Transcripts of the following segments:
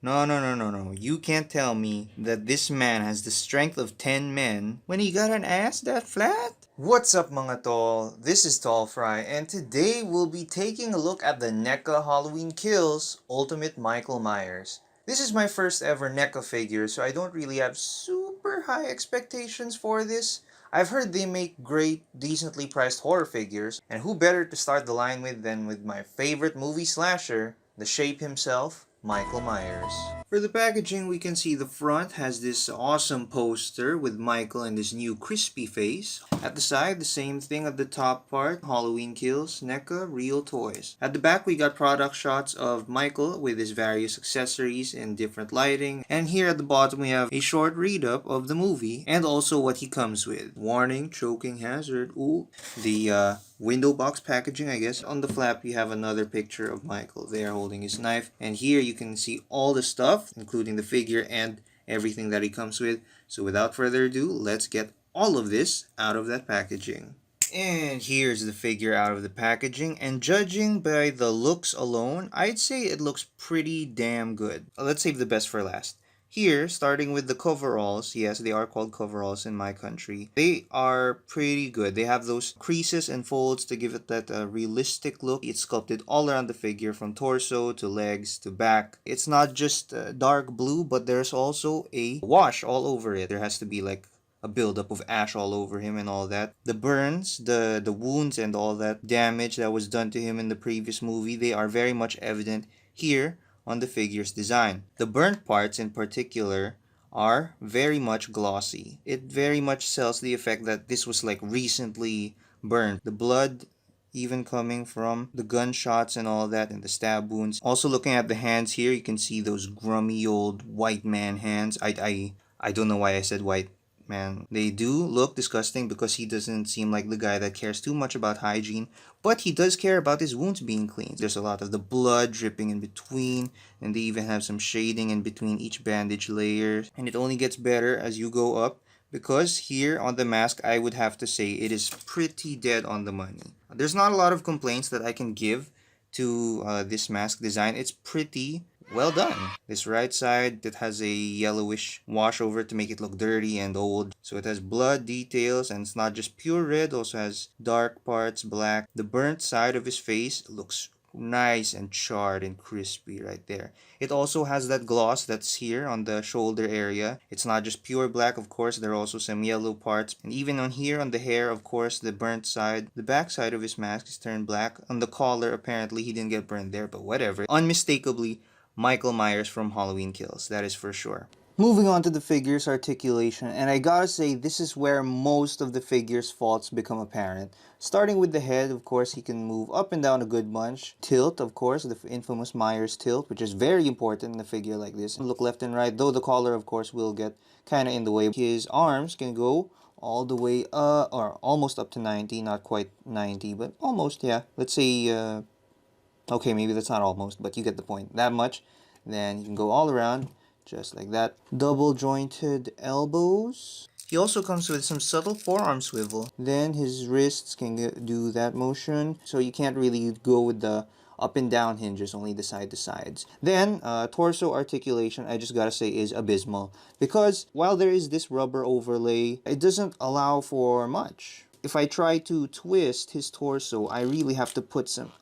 No, no, no, no, no. You can't tell me that this man has the strength of 10 men when he got an ass that flat? What's up mga tol? This is Tall Fry and today we'll be taking a look at the Neca Halloween Kills Ultimate Michael Myers. This is my first ever Neca figure, so I don't really have super high expectations for this. I've heard they make great, decently priced horror figures, and who better to start the line with than with my favorite movie slasher, the Shape himself, Michael Myers. For the packaging, we can see the front has this awesome poster with Michael and his new crispy face. At the side, the same thing at the top part, Halloween Kills, NECA, Real Toys. At the back, we got product shots of Michael with his various accessories in different lighting. And here at the bottom, we have a short read-up of the movie and also what he comes with. Warning, choking hazard, ooh. The window box packaging, I guess. On the flap, you have another picture of Michael there holding his knife. And here you can see all the stuff, including the figure and everything that he comes with. So without further ado, let's get all of this out of that packaging. And here's the figure out of the packaging, and judging by the looks alone, I'd say it looks pretty damn good. Let's save the best for last. Here, starting with the coveralls, yes, they are called coveralls in my country. They are pretty good. They have those creases and folds to give it that realistic look. It's sculpted all around the figure, from torso to legs to back. It's not just dark blue, but there's also a wash all over it. There has to be like a buildup of ash all over him and all that. The burns, the wounds and all that damage that was done to him in the previous movie, they are very much evident here on the figure's design. The burnt parts in particular are very much glossy. It very much sells the effect that this was like recently burned. The blood even coming from the gunshots and all that and the stab wounds. Also looking at the hands here, you can see those grummy old white man hands. I don't know why I said white man. They do look disgusting because he doesn't seem like the guy that cares too much about hygiene, but he does care about his wounds being clean. There's a lot of the blood dripping in between, and they even have some shading in between each bandage layer, and it only gets better as you go up, because here on the mask, I would have to say it is pretty dead on the money. There's not a lot of complaints that I can give to this mask design. It's pretty well done. This right side that has a yellowish wash over it to make it look dirty and old. So it has blood details, and it's not just pure red, also has dark parts, black. The burnt side of his face looks nice and charred and crispy right there. It also has that gloss that's here on the shoulder area. It's not just pure black, of course, there are also some yellow parts. And even on here on the hair, of course, the burnt side, the back side of his mask is turned black. On the collar, apparently he didn't get burned there, but whatever. Unmistakably Michael Myers from Halloween Kills, that is for sure. Moving on to the figure's articulation, and I gotta say, this is where most of the figure's faults become apparent. Starting with the head, of course, he can move up and down a good bunch. Tilt, of course, the infamous Myers tilt, which is very important in a figure like this. Look left and right, though the collar, of course, will get kind of in the way. His arms can go all the way, or almost up to 90, not quite 90, but almost, yeah. Let's say, okay, maybe that's not almost, but you get the point. That much. Then you can go all around, just like that. Double jointed elbows. He also comes with some subtle forearm swivel. Then his wrists can do that motion, so you can't really go with the up and down hinges, only the side to sides. Then, torso articulation, I just gotta say, is abysmal. Because while there is this rubber overlay, it doesn't allow for much. If I try to twist his torso, I really have to put some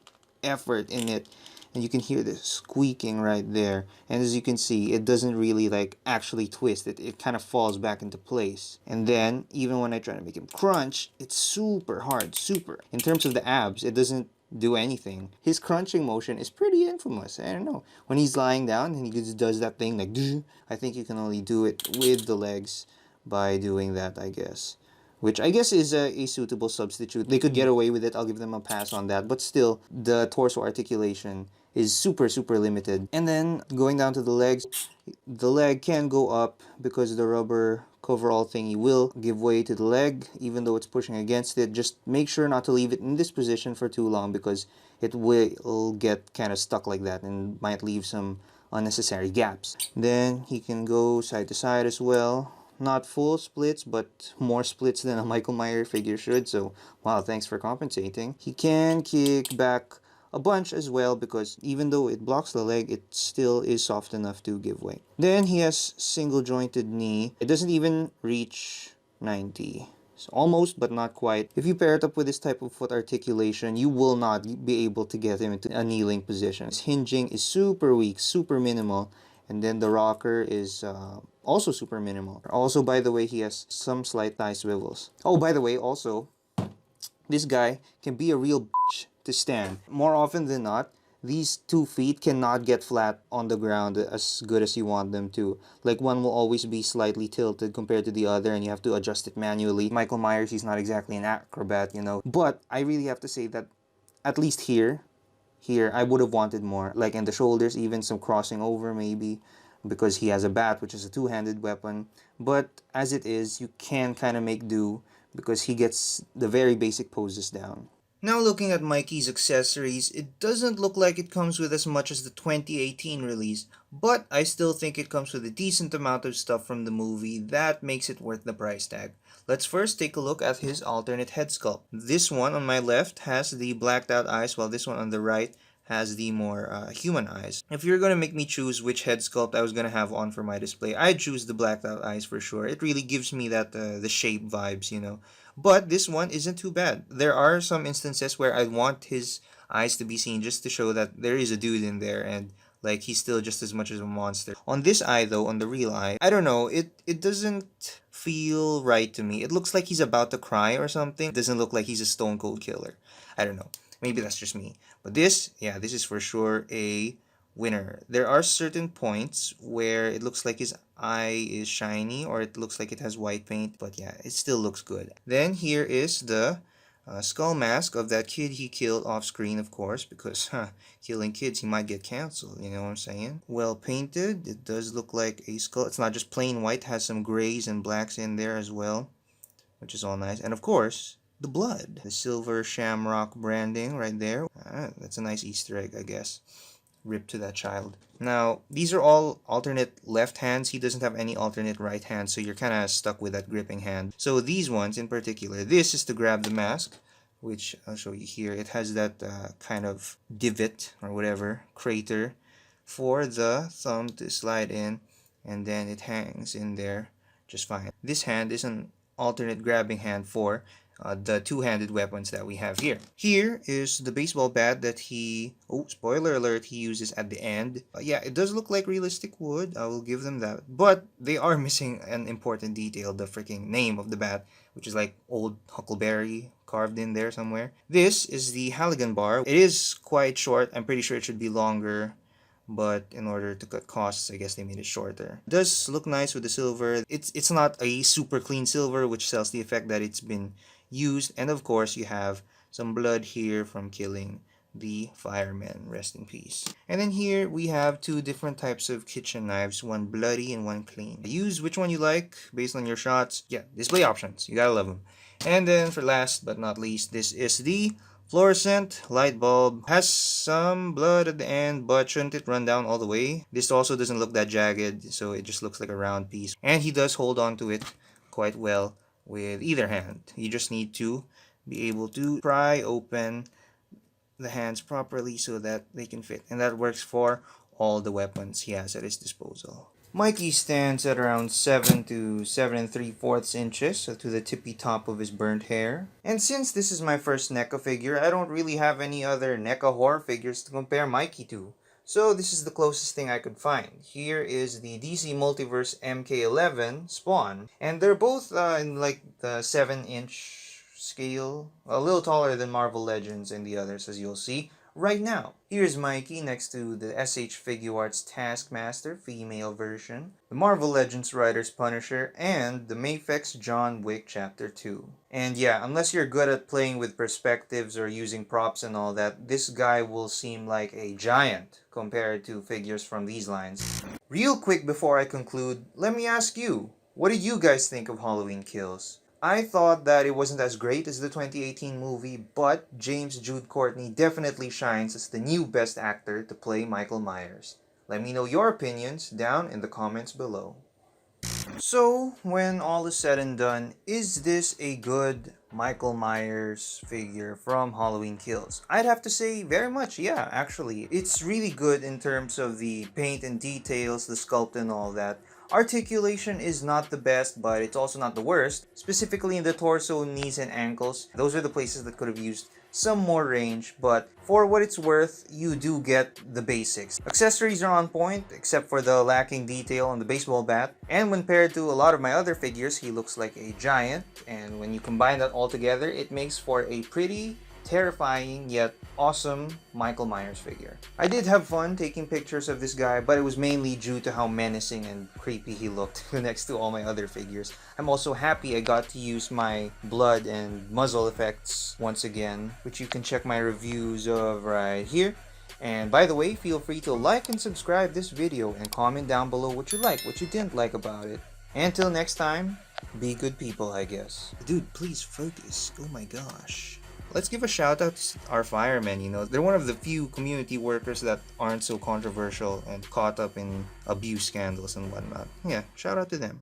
effort in it, and you can hear the squeaking right there. And as you can see, it doesn't really like actually twist. It kind of falls back into place. And then even when I try to make him crunch, it's super hard, super. In terms of the abs, it doesn't do anything. His crunching motion is pretty infamous. I don't know, when he's lying down and he just does that thing like I think you can only do it with the legs by doing that, I guess, which I guess is a suitable substitute. They could get away with it. I'll give them a pass on that. But still, the torso articulation is super, super limited. And then going down to the leg can go up because the rubber coverall thingy will give way to the leg, even though it's pushing against it. Just make sure not to leave it in this position for too long, because it will get kind of stuck like that and might leave some unnecessary gaps. Then he can go side to side as well. Not full splits, but more splits than a Michael Myers figure should. So, wow, thanks for compensating. He can kick back a bunch as well, because even though it blocks the leg, it still is soft enough to give way. Then he has single jointed knee. It doesn't even reach 90. So almost, but not quite. If you pair it up with this type of foot articulation, you will not be able to get him into a kneeling position. His hinging is super weak, super minimal, and then the rocker is also super minimal. Also, by the way, he has some slight thigh swivels. Oh, by the way, also, this guy can be a real bitch to stand. More often than not, these 2 feet cannot get flat on the ground as good as you want them to. Like, one will always be slightly tilted compared to the other, and you have to adjust it manually. Michael Myers, he's not exactly an acrobat, you know. But I really have to say that at least here, I would have wanted more. Like in the shoulders, even some crossing over maybe, because he has a bat, which is a two-handed weapon. But as it is, you can kind of make do because he gets the very basic poses down. Now looking at Mikey's accessories, it doesn't look like it comes with as much as the 2018 release, but I still think it comes with a decent amount of stuff from the movie that makes it worth the price tag. Let's first take a look at his alternate head sculpt. This one on my left has the blacked out eyes, while this one on the right has the more human eyes. If you're gonna make me choose which head sculpt I was gonna have on for my display, I'd choose the blacked out eyes for sure. It really gives me that the shape vibes, you know. But this one isn't too bad. There are some instances where I want his eyes to be seen just to show that there is a dude in there, and like he's still just as much as a monster. On this eye though, on the real eye, I don't know, it doesn't feel right to me. It looks like he's about to cry or something. It doesn't look like he's a stone cold killer. I don't know. Maybe that's just me. But this, yeah, this is for sure a winner. There are certain points where it looks like his eye is shiny or it looks like it has white paint, but yeah, it still looks good. Then here is the skull mask of that kid he killed off screen, of course, because killing kids, he might get canceled, you know what I'm saying? Well painted, it does look like a skull. It's not just plain white, it has some grays and blacks in there as well, which is all nice. And of course, the blood. The silver shamrock branding right there. That's a nice Easter egg, I guess. Rip to that child. Now, these are all alternate left hands. He doesn't have any alternate right hand, so you're kind of stuck with that gripping hand. So these ones in particular, this is to grab the mask, which I'll show you here. It has that kind of divot or whatever, crater, for the thumb to slide in, and then it hangs in there just fine. This hand is an alternate grabbing hand for the two-handed weapons that we have here. Here is the baseball bat that he, oh, spoiler alert, he uses at the end. Yeah, it does look like realistic wood, I will give them that. But they are missing an important detail, the freaking name of the bat, which is like old Huckleberry carved in there somewhere. This is the Halligan bar. It is quite short. I'm pretty sure it should be longer, but in order to cut costs, I guess they made it shorter. It does look nice with the silver. It's not a super clean silver, which sells the effect that it's been used. And of course, you have some blood here from killing the fireman. Rest in peace. And then here we have two different types of kitchen knives, one bloody and one clean. Use which one you like based on your shots. Yeah, display options, you gotta love them. And then for last but not least, this is the fluorescent light bulb. Has some blood at the end, but shouldn't it run down all the way? This also doesn't look that jagged, so it just looks like a round piece. And he does hold on to it quite well with either hand. You just need to be able to pry open the hands properly so that they can fit. And that works for all the weapons he has at his disposal. Mikey stands at around 7 to 7 3/4 inches, so to the tippy top of his burnt hair. And since this is my first NECA figure, I don't really have any other NECA horror figures to compare Mikey to. So this is the closest thing I could find. Here is the DC Multiverse MK11 Spawn. And they're both in like the 7-inch scale. A little taller than Marvel Legends and the others, as you'll see right now. Here's Mikey next to the SH Figuarts Taskmaster female version, the Marvel Legends Writer's Punisher, and the Mafex John Wick Chapter 2. And yeah, unless you're good at playing with perspectives or using props and all that, this guy will seem like a giant compared to figures from these lines. Real quick before I conclude, let me ask you, what do you guys think of Halloween Kills? I thought that it wasn't as great as the 2018 movie, but James Jude Courtney definitely shines as the new best actor to play Michael Myers. Let me know your opinions down in the comments below. So, when all is said and done, is this a good Michael Myers figure from Halloween Kills? I'd have to say very much, yeah, actually. It's really good in terms of the paint and details, the sculpt and all that. Articulation is not the best, but it's also not the worst. Specifically in the torso, knees, and ankles, those are the places that could have used some more range, but for what it's worth, you do get the basics. Accessories are on point, except for the lacking detail on the baseball bat, and when paired to a lot of my other figures, he looks like a giant, and when you combine that all together, it makes for a pretty terrifying yet awesome Michael Myers figure. I did have fun taking pictures of this guy, but it was mainly due to how menacing and creepy he looked next to all my other figures. I'm also happy I got to use my blood and muzzle effects once again, which you can check my reviews of right here. And by the way, feel free to like and subscribe this video and comment down below what you like, what you didn't like about it. Until next time, be good people, I guess. Dude, please focus. Oh my gosh. Let's give a shout out to our firemen, They're one of the few community workers that aren't so controversial and caught up in abuse scandals and whatnot. Yeah, shout out to them.